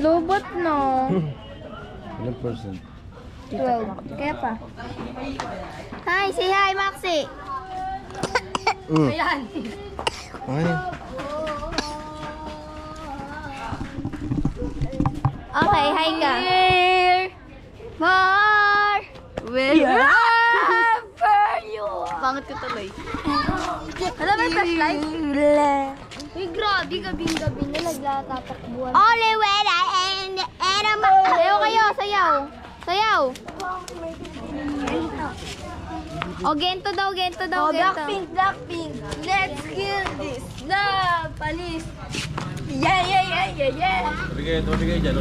Lobot no. Ilang percent? 12. Kaya pa. Hi, say hi, Maxi. Ayan. Ay. Okay, hi ka. Wherever you are. Pangit ko tuloy. Ano ba yung flashlight? Uy, grabe, gabing-gabi na naglatatakbuhan. Only when I end the animal. Sayaw kayo, sayaw. Sayaw. O, gento daw, gento daw, Oh, gento. Blackpink, Blackpink. Let's kill this love, police. Yeah, yeah, yeah, yeah, yeah. Tumigay dyan.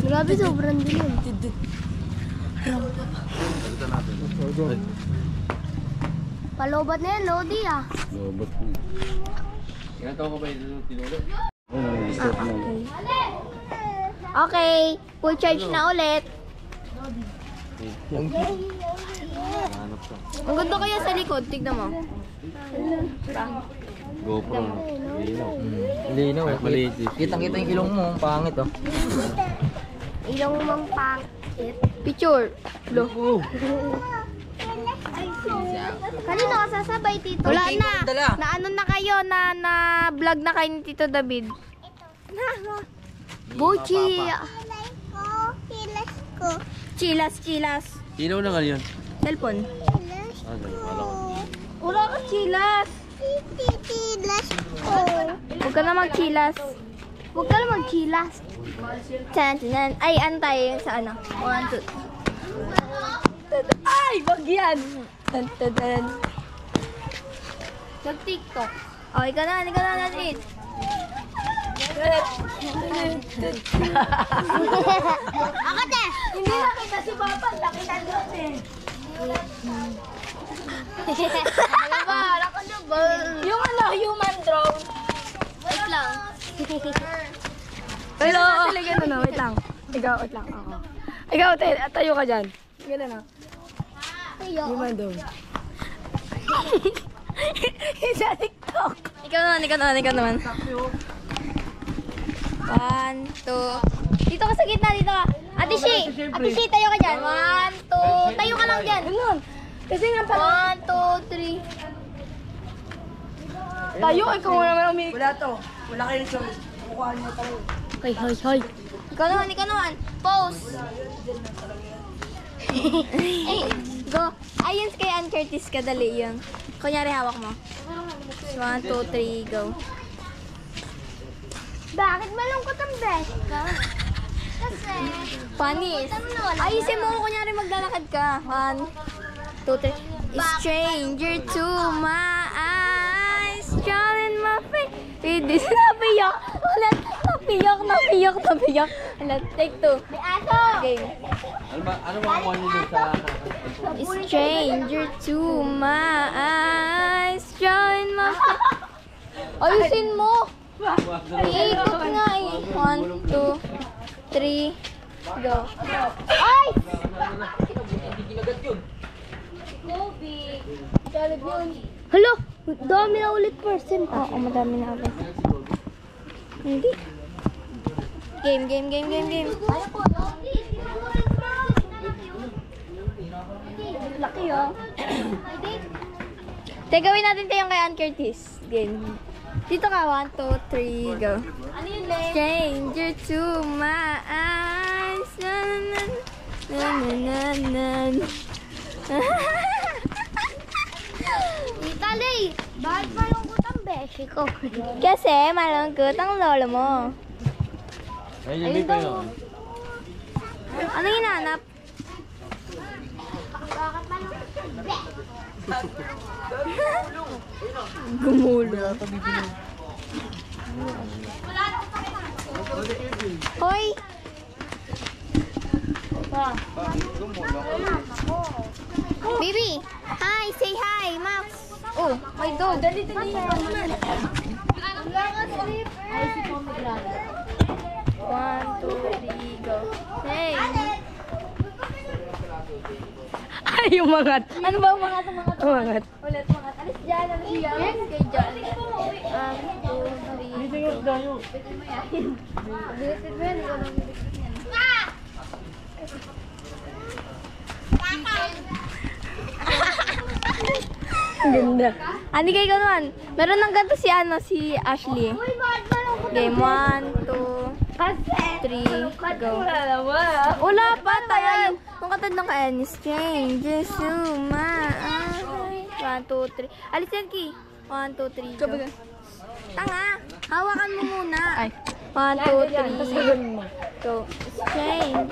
Grabe, sobrang dilim. Palobat na yan, Lodi ah. Lobot. Ilan taon ka ba yung tinuli? Stop na. Okay, full charge na ulit. Hanap ka. Ang ganda kaya sa likod, tignan mo. GoPro. Linaw. Linaw. Kahit maliit eh. Kitang-kita yung ilong mo, ang pangit oh. Ilong mong pangit. Picture. Lo. Kanino ka sasabay, Tito? Wala Okay, na. dala. Na ano na kayo, na vlog na kayo ni Tito David. Buchi. Chilas, chilas. Ilaw na nga yun. Cellphone. Ah, ganun. Wala ko. Wala ka chilas. Huwag ka na mag-chilas. Huwag ka na mag-chilas. Tan. Ay, antay sa ano. 1, 2. Ay, wag yan. Tan. Nag-TikTok. Oh, ikaw na, eat. Ako te! Hindi nakita si Papa, nakita doon eh. Ano ba? Ako na ba? Yung ano, human drone. Wait lang. Hello. Talaga na, wait lang. Ikaw, wait lang. Ako. Ikaw, tayo ka dyan. Gano'n na. Ayo. Human drone. Sa TikTok. Ikaw naman. 1, 2. Dito ka sa gitna, dito ka. Ate Shi, tayo ka dyan. 1, 2. Tayo ka lang dyan. Ganun. Kasi nga pala. 1, 2, 3. Tayo, ikaw naman umiik. Wala to. Wala kayong choice. Mukha niyo tayo. Hoy. Ikaw naman. Pose. Ay, go. Ayun kay Ann Curtis, kadali yun. Kunyari, hawak mo. 1, 2, 3, go. Bakit malungkot ang besh ka? Kasi... Panis. Ayusin mo, kunyari maglalakad ka. 1, 2, 3. Stranger to my eyes, drowning my face. This is napiyak. Ulit, napiyak. Ulit, take 2. Game. Ano makuha niyo dun sa... Stranger to my eyes, drowning my face. Ayusin mo. Iikot nga eh. 1, 2, 3, go. Ay! Hala! Dami na ulit percent. Oo, madami na ulit. Hindi. Game. Laki oh. Teka, gawin natin tayong kay Ann Curtis. Game. Dito ka, 1, 2, 3, go. Ano yun, Le? Stranger to my eyes. Tita Lay, bakit malungkot ang besh ko? Kasi malungkot ang lolo mo. Ayun yung bipa yun. Ano hinahanap? Bakit malungkot ang besh? Gumulo. Hoy! Baby! Hi! Say hi, Max! Oh, my dog! Dali. Ay, si Pomegranate. 1, 2, 3, go. Hey! Ay, umangat. Ano ba umangat? Umangat. Ulit, umangat. Alis dyan, alis dyan. Kay John. Ganda. Hindi kayo naman. Meron ng ganito si si Ashley. Game 1, 2, 3, go. Wala pa tayo. Nung katad ng kain, strangers to my eyes. 1, 2, 3. Alis yan, Ki. 1, 2, 3, go. Tanga. Hawakan mo muna. 1, 2, 3. Go. Strange.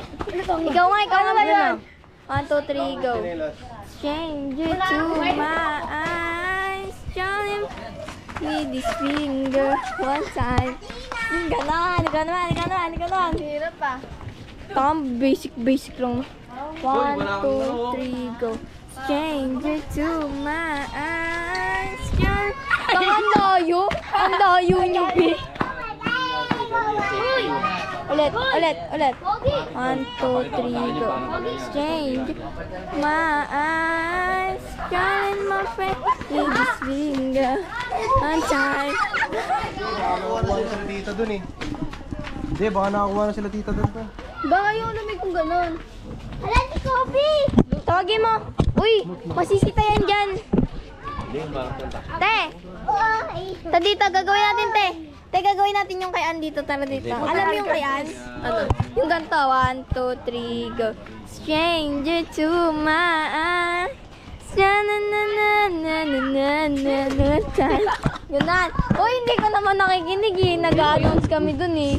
Ikaw nga. 1, 2, 3, go. Stranger to my eyes. Charming with this finger one time. Ganon. Hirap pa. Tam, basic lang. 1, 2, 3, go. Stranger to my eyes. Ang layo niyo, Bi. Ulit. 1, 2, 3, go. Stranger, my eyes, trying my friend with this finger. One time. Nakakuha na sila tita dun eh. Hindi, baka nakakuha na sila tita dun pa. Baka yung lamig kung ganon. Hala, si Kobe! Tawagin mo. Uy, masisita yan dyan. Hindi, makakanta. Te! Ta dito, gagawin natin, te. Te, gagawin natin yung kay Ann dito. Tara dito. Alam mo yung kay Ann? Ano? Yung ganito. 1, 2, 3, go. Stranger to my eyes. Ganun. Uy, hindi ko naman nakikinig eh. Nag-a-announce kami dun eh.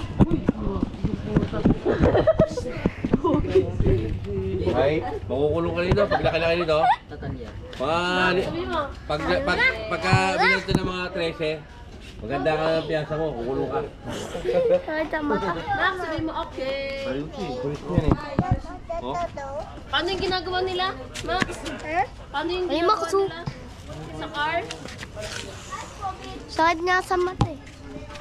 Ay, makukulong ka dito. Pag laki-laki dito. Pagka binalito ng mga 13, maganda ka ng piyansa mo, kukulong ka. Max, sabi mo okay. Ayun siya, kulit mo yan eh. Oh? Paano yung ginagawa nila, Max? Paano yung ginagawa nila? Sa car? Sakit nga sa mata eh.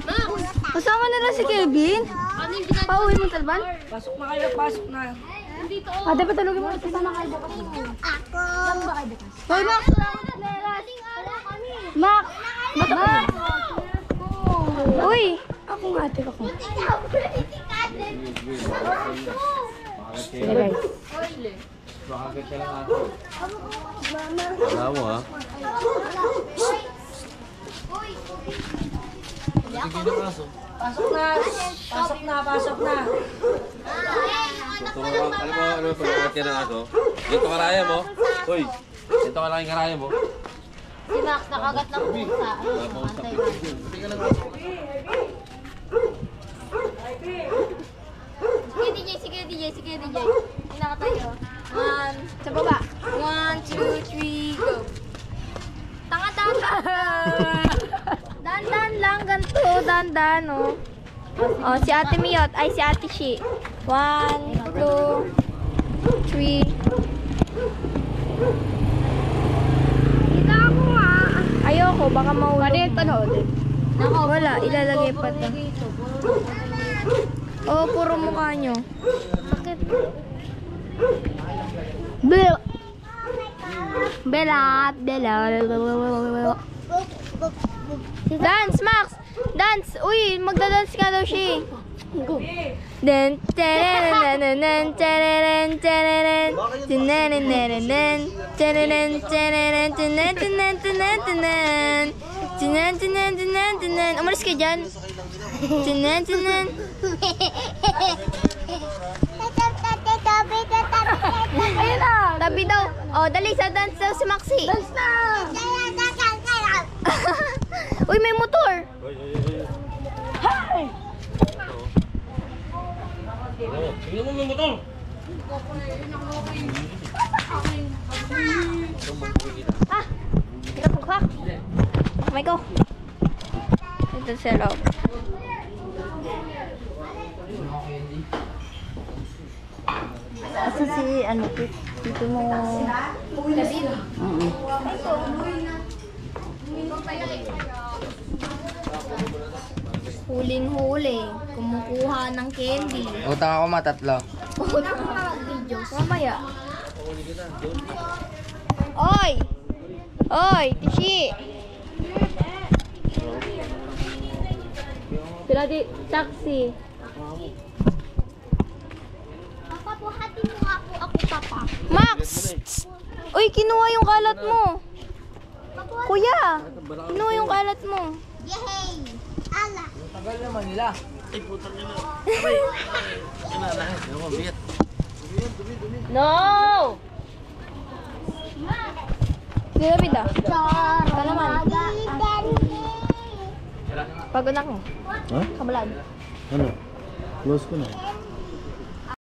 Max! Kasama nila si Kevin. Paano yung ginagawa Pauwi mo, Talban? Pasok na kayo, pasok na. Nandito oh. Ate, patulogin mo kasi sana kayo bukas. Hoy, Max! Max! Max! Uy! Ako nga, ate ako. Sige, guys. Makakit ka lang ako. Wala mo ha? Pasok na. Alam mo, pag-umat ka ng aso? Dito karaya mo. Uy, dito ka lang yung karaya mo. Si Max nakagat ng pusa. Antay na. Sige DJ. Hinaka tayo. 1, sa baba. 1, 2, 3, go. Tanga. Dandan lang, ganito. Dandan, oh. Oh, si Ate Miyot. Ay, si Ate Shi. 1, 2, 3. Kita ako nga. Ayoko, baka mahulog. Ano yung panood? Wala, ilalagay pa to. Oh, puro mukha nyo. Bakit? Bella. Dance, Max! Dance! Uy, magda-dance ka daw siya. Go. Dan tarananan taranan taranan tanananan taranan taranan tanan. Umalis ka dyan. Tanan. Ayun na. Tabi daw. Oh, dali sa dance daw si Maxi. Dance na. Uy, may motor. Hi! Tingnan mo may motor! Ah! Pinapagkak. May ko. Ito sa loob. Asa si ano dito mo David? Huling-huli. Kumukuha ng candy. Utang ako matatlo. Videos. Mamaya. Oy! Oy! Tishi! Sila di taxi. Papa, buhatin mo nga po ako, Papa. Max! Uy, kinuha yung kalat mo. Kuya, kinuha yung kalat mo. Yay! Ala! Tagal naman nila. No! Sila David ah. Ka naman. Pagod na ko. Ha? Kabalad. Ano? Close ko na.